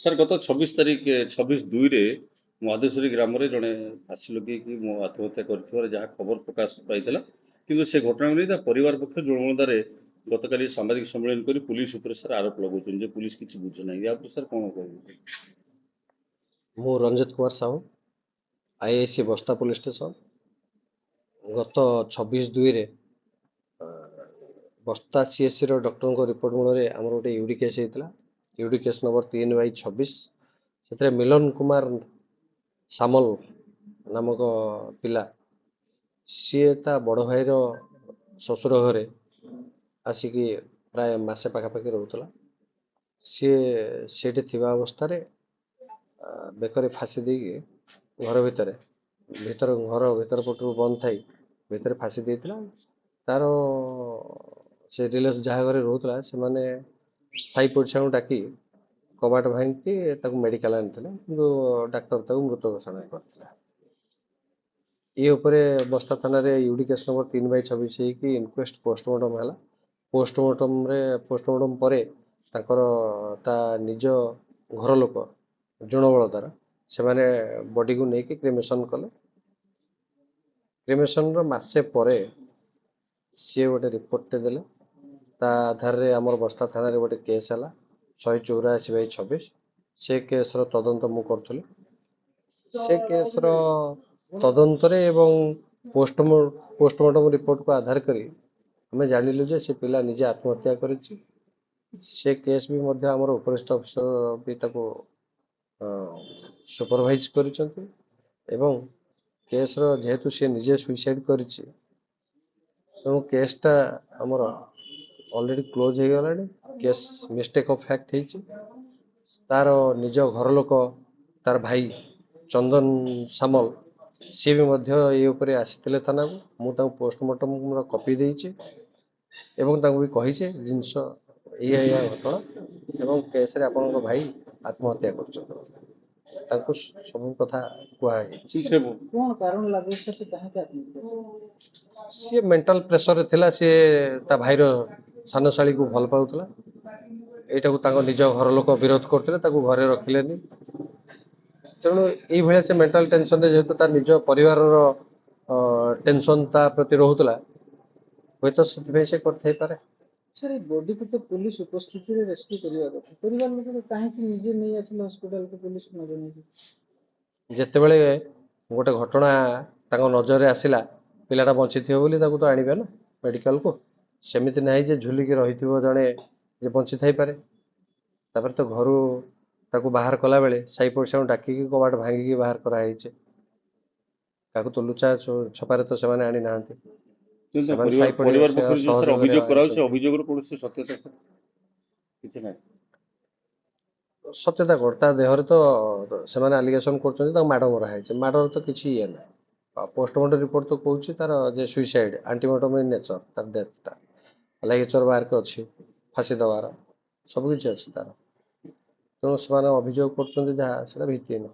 Sir ଗତ 26 ତାରିଖ 26/2 ମହାଦେଶ୍ୱରୀ ଗ୍ରାମରେ ଜଣେ ଫାଶୀ ଲଗେଇକି ଆତ୍ମହତ୍ୟା କରିଥିବାର ଯାହା ଖବର ପ୍ରକାଶ ପାଇଥିଲା, କିନ୍ତୁ ସେ ଘଟଣାକୁ ନେଇ ତା ପରିବାର ପକ୍ଷରୁ ଜୋଳମୁଳଦାରେ ଗତକାଲି ସାମ୍ବାଦିକ ସମ୍ମିଳନୀ କରି ପୁଲିସ ଉପରେ ସାର୍ ଆରୋପ ଲଗାଉଛନ୍ତି ଯେ ପୁଲିସ କିଛି ବୁଝୁ ନାହିଁ। ୟା ଉପରେ ସାର୍ କ'ଣ କହିବେ? ମୁଁ ରଞ୍ଜିତ କୁମାର ସାହୁ, ଆଇଆଇସି ବସ୍ତା ପୁଲିସ ଷ୍ଟେସନ। ଗତ 26/2 ବସ୍ତା ସିଏସସି ର ଡକ୍ଟରଙ୍କ ରିପୋର୍ଟ ମୂଳରେ ଆମର ଗୋଟେ ୟୁଡି କେସ୍ ହେଇଥିଲା। UD case number 3/26। ସେଥିରେ ମିଲନ କୁମାର ସାମଲ ନାମକ ପିଲା, ସିଏ ତା ବଡ଼ ଭାଇର ଶ୍ୱଶୁର ଘରେ ଆସିକି ପ୍ରାୟ ମାସେ ପାଖାପାଖି ରହୁଥିଲା। ସିଏ ସେଇଠି ଥିବା ଅବସ୍ଥାରେ ବେକରେ ଫାଶୀ ଦେଇକି ଘର ଭିତର ପଟରୁ ବନ୍ଦ ଥାଇ ଭିତରେ ଫାଶୀ ଦେଇଥିଲା। ତାର ସେ ରିଲେଟିଭ୍ ଯାହା ଘରେ ରହୁଥିଲା ସେମାନେ ସାହି ପଡ଼ିଶାଙ୍କୁ ଡାକି କବାଟ ଭାଙ୍ଗିକି ତାକୁ ମେଡ଼ିକାଲ ଆଣିଥିଲେ, କିନ୍ତୁ ଡାକ୍ତର ତାକୁ ମୃତ ଘୋଷଣା କରିଥିଲା। ଏ ଉପରେ ବସ୍ତା ଥାନାରେ ୟୁଡି କେସ୍ ନମ୍ବର 3/26 ହେଇକି ଇନକ୍ୱେଷ୍ଟ ପୋଷ୍ଟମର୍ଟମ ହେଲା। ପୋଷ୍ଟମର୍ଟମ ପରେ ତାଙ୍କର ତା ନିଜ ଘର ଲୋକ ଜୁଣବଳ ଦ୍ୱାରା ସେମାନେ ବଡ଼ିକୁ ନେଇକି କ୍ରିମେସନ୍ କଲେ। କ୍ରିମେସନ୍ର ମାସେ ପରେ ସିଏ ଗୋଟେ ରିପୋର୍ଟଟେ ଦେଲେ। ତା ଆଧାରରେ ଆମର ବସ୍ତା ଥାନାରେ ଗୋଟେ କେସ୍ ହେଲା 184/26। ସେ କେସ୍ର ତଦନ୍ତ ମୁଁ କରୁଥିଲି। ସେ କେସ୍ର ତଦନ୍ତରେ ଏବଂ ପୋଷ୍ଟମର୍ଟମ ରିପୋର୍ଟକୁ ଆଧାର କରି ଆମେ ଜାଣିଲୁ ଯେ ସେ ପିଲା ନିଜେ ଆତ୍ମହତ୍ୟା କରିଛି। ସେ କେସ୍ ବି ମଧ୍ୟ ଆମର ଉପରିସ୍ଥ ଅଫିସର ବି ତାକୁ ସୁପରଭାଇଜ୍ କରିଛନ୍ତି ଏବଂ କେସ୍ର ଯେହେତୁ ସେ ନିଜେ ସୁଇସାଇଡ୍ କରିଛି, ତେଣୁ କେସ୍ଟା ଆମର ଅଲରେଡ଼ି କ୍ଲୋଜ୍ ହେଇଗଲାଣି। କେସ୍ ମିଷ୍ଟେକ୍ ଅଫ୍ ଫ୍ୟାକ୍ଟ ହେଇଛି। ତାର ନିଜ ଘର ଲୋକ, ତାର ଭାଇ ଚନ୍ଦନ ସାମଲ, ସିଏ ବି ମଧ୍ୟ ଏ ଉପରେ ଆସିଥିଲେ ଥାନାକୁ। ମୁଁ ତାଙ୍କୁ ପୋଷ୍ଟମର୍ଟମର କପି ଦେଇଛି ଏବଂ ତାଙ୍କୁ ବି କହିଛି ଜିନିଷ ଏଇଆ ଘଟଣା ଏବଂ କେସ୍ରେ ଆପଣଙ୍କ ଭାଇ ଆତ୍ମହତ୍ୟା କରୁଛନ୍ତି। ତାଙ୍କୁ ସବୁ କଥା କୁହାଯାଇଛି। କଣ କାରଣ ଲାଗୁଛି ସେ କାହିଁକି ଆତ୍ମହତ୍ୟା? ସିଏ ମେଣ୍ଟାଲ ପ୍ରେସରରେ ଥିଲା। ସିଏ ତା ଭାଇର ସାନ ଶାଳୀକୁ ଭଲ ପାଉଥିଲା। ଏଇଟାକୁ ତାଙ୍କ ନିଜ ଘର ଲୋକ ବିରୋଧ କରୁଥିଲେ, ତାକୁ ଘରେ ରଖିଲେନି। ତେଣୁ ଏଇଭଳିଆ ସେ ମେଣ୍ଟାଲ ଟେନସନରେ, ଯେହେତୁ ତା ନିଜ ପରିବାରର ଟେନସନ୍ ତା ପ୍ରତି ରହୁଥିଲା, ହୁଏତ ସେଥିପାଇଁ ସେ କରିଥାଇପାରେ। ସାର୍ ଏଇ ବଡିକୁ ତ ପୁଲିସ ଉପସ୍ଥିତିରେ ରେସ୍କ୍ୟୁ କରିବା କଥା, ପରିବାର ଲୋକ କାହିଁକି ନିଜେ ନେଇ ଆସିଲେ ହସ୍ପିଟାଲକୁ ପୁଲିସ ନ ଜଣେଇକି? ଯେତେବେଳେ ଗୋଟେ ଘଟଣା ତାଙ୍କ ନଜରରେ ଆସିଲା, ପିଲାଟା ବଞ୍ଚିଥିବ ବୋଲି ତାକୁ ତ ଆଣିବେ ନା ମେଡ଼ିକାଲକୁ। ସେମିତି ନାହିଁ ଯେ ଝୁଲିକି ରହିଥିବ ଜଣେ ଯେ ବଞ୍ଚିଥାଇପାରେ। ତାପରେ ତ ଘରୁ ତାକୁ ବାହାର କଲାବେଳେ ସାହି ପଡ଼ିଶାଙ୍କୁ ଡାକିକି କବାଟ ଭାଙ୍ଗିକି ବାହାର କରାହେଇଛି। ତାକୁ ତ ଲୁଚା ଛପାରେ ତ ସେମାନେ ଆଣି ନାହାନ୍ତି। ସେମାନେ ସାହି ପରିବାର ପଡ଼ିଶା ପକ୍ଷରୁ ଯୋଉ ସାର୍ ସହଯୋଗରେ ଅଭିଯୋଗ କରାଯାଉଛି, ଆଣିଛନ୍ତି। ଅଭିଯୋଗର କୌଣସି ସତ୍ୟତା ସାର୍ କିଛି ନାହିଁ। ସତ୍ୟତା କଣ? ତା ଦେହରେ ତ ସେମାନେ ଆଲିଗେସନ କରୁଛନ୍ତି ତାକୁ ମାଡ଼ ମରା ହେଇଛି। ମାଡ଼ର ତ କିଛି ଇଏ ନାହିଁ। ପୋଷ୍ଟମର୍ଟମ ରିପୋର୍ଟ ତ କହୁଛି ତାର ଯେ ସୁଇସାଇଡ୍, ଆଣ୍ଟିମର୍ଟମ ଇନ୍ ନେଚର, ତାର ଡେଥଟା ଲାଇଗେଚର ମାର୍କ ଅଛି, ଫାଶୀ ଦେବାର ସବୁକିଛି ଅଛି ତାର। ତେଣୁ ସେମାନେ ଅଭିଯୋଗ କରୁଛନ୍ତି ଯାହା, ସେଟା ଭିତ୍ତିହୀନ।